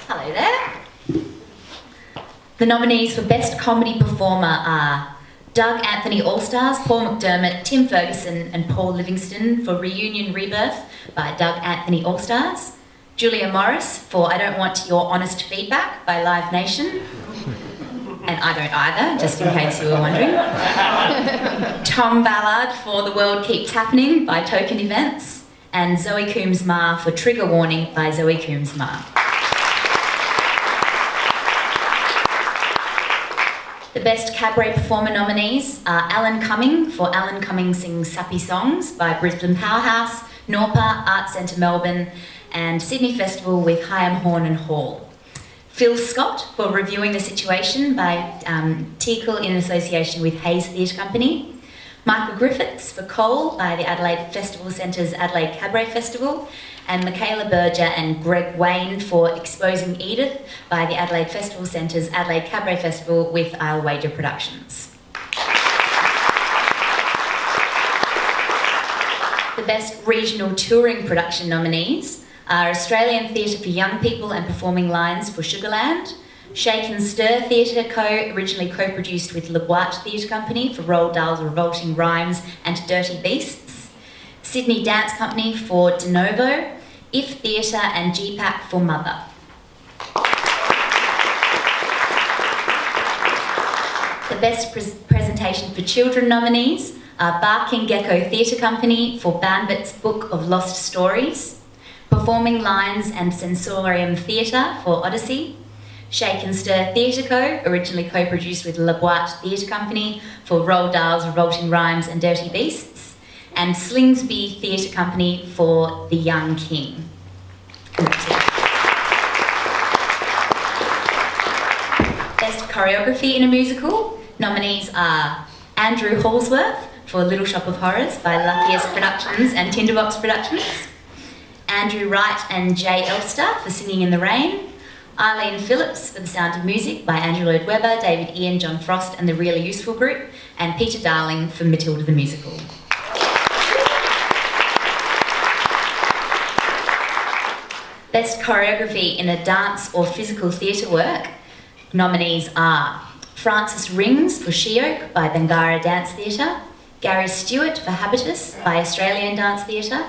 Hello there. The nominees for Best Comedy Performer are Doug Anthony All-Stars, Paul McDermott, Tim Ferguson and Paul Livingston for Reunion Rebirth by Doug Anthony All-Stars, Julia Morris for I Don't Want Your Honest Feedback by Live Nation, and I don't either, just in case you were wondering. Tom Ballard for The World Keeps Happening by Token Events, and Zoe Coombs-Marr for Trigger Warning by Zoe Coombs-Marr. The Best Cabaret Performer nominees are Alan Cumming for Alan Cumming Sings Sappy Songs by Brisbane Powerhouse, Norpa, Arts Centre Melbourne, and Sydney Festival with Hyam Horn and Hall. Phil Scott for Reviewing the Situation by Teakle in association with Hayes Theatre Company. Michael Griffiths for Cole by the Adelaide Festival Centre's Adelaide Cabaret Festival, and Michaela Berger and Greg Wayne for Exposing Edith by the Adelaide Festival Centre's Adelaide Cabaret Festival with Isle Wager Productions. The Best Regional Touring Production nominees are Australian Theatre for Young People and Performing Lines for Sugarland, Shake and Stir Theatre originally co-produced with Le Boite Theatre Company for Roald Dahl's Revolting Rhymes and Dirty Beasts, Sydney Dance Company for De Novo, If Theatre and GPAC for Mother. The Best Presentation for Children nominees are Barking Gecko Theatre Company for Banbit's Book of Lost Stories, Performing Lines and Sensorium Theatre for Odyssey, Shake and Stir Theatre Co, originally co-produced with Le Boite Theatre Company for Roald Dahl's Revolting Rhymes and Dirty Beasts, and Slingsby Theatre Company for The Young King. Best Choreography in a Musical nominees are Andrew Hallsworth for Little Shop of Horrors by Luckiest Productions and Tinderbox Productions, Andrew Wright and Jay Elster for Singing in the Rain, Eileen Phillips for The Sound of Music by Andrew Lloyd Webber, David Ian, John Frost and the Really Useful Group, and Peter Darling for Matilda the Musical. Best Choreography in a Dance or Physical Theatre Work nominees are Francis Rings for She-Oak by Bangara Dance Theatre, Gary Stewart for Habitus by Australian Dance Theatre,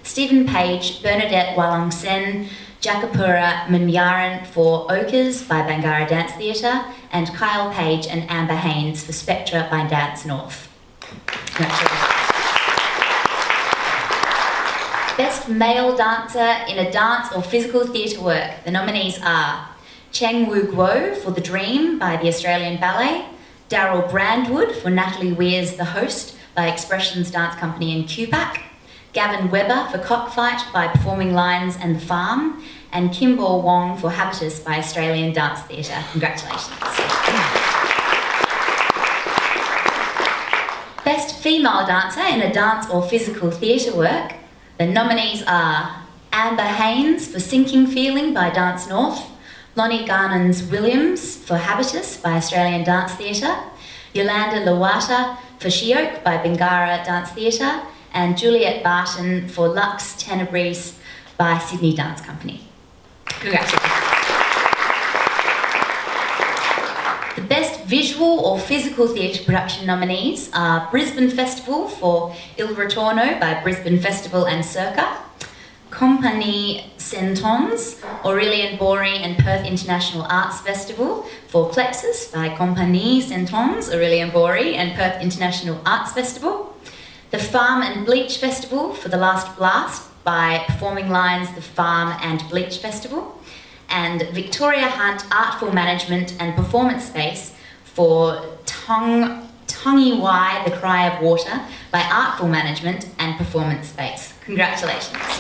Stephen Page, Bernadette Walong Sen, Jakapura Munyaran for Ochres by Bangara Dance Theatre, and Kyle Page and Amber Haynes for Spectra by Dance North. Best Male Dancer in a Dance or Physical Theatre Work. The nominees are Cheng Wu Guo for The Dream by the Australian Ballet, Daryl Brandwood for Natalie Weir's The Host by Expressions Dance Company and QPAC, Gavin Webber for Cockfight by Performing Lines and The Farm, and Kimball Wong for Habitus by Australian Dance Theatre. Congratulations. Best Female Dancer in a Dance or Physical Theatre Work. The nominees are Amber Haynes for Sinking Feeling by Dance North, Lonnie Garnons Williams for Habitus by Australian Dance Theatre, Yolanda Lawata for She-Oak by Bingara Dance Theatre, and Juliette Barton for Lux Tenebris by Sydney Dance Company. Congratulations. The Best Visual or Physical Theatre Production nominees are Brisbane Festival for Il Ritorno by Brisbane Festival and Circa, Compagnie Centons, Aurelian Bory and Perth International Arts Festival for Plexus by Compagnie Centons, Aurelian Bory and Perth International Arts Festival, the Farm and Bleach Festival for The Last Blast by Performing Lines, The Farm and Bleach Festival, and Victoria Hunt Artful Management and Performance Space for Tongi Wai, The Cry of Water by Artful Management and Performance Space. Congratulations.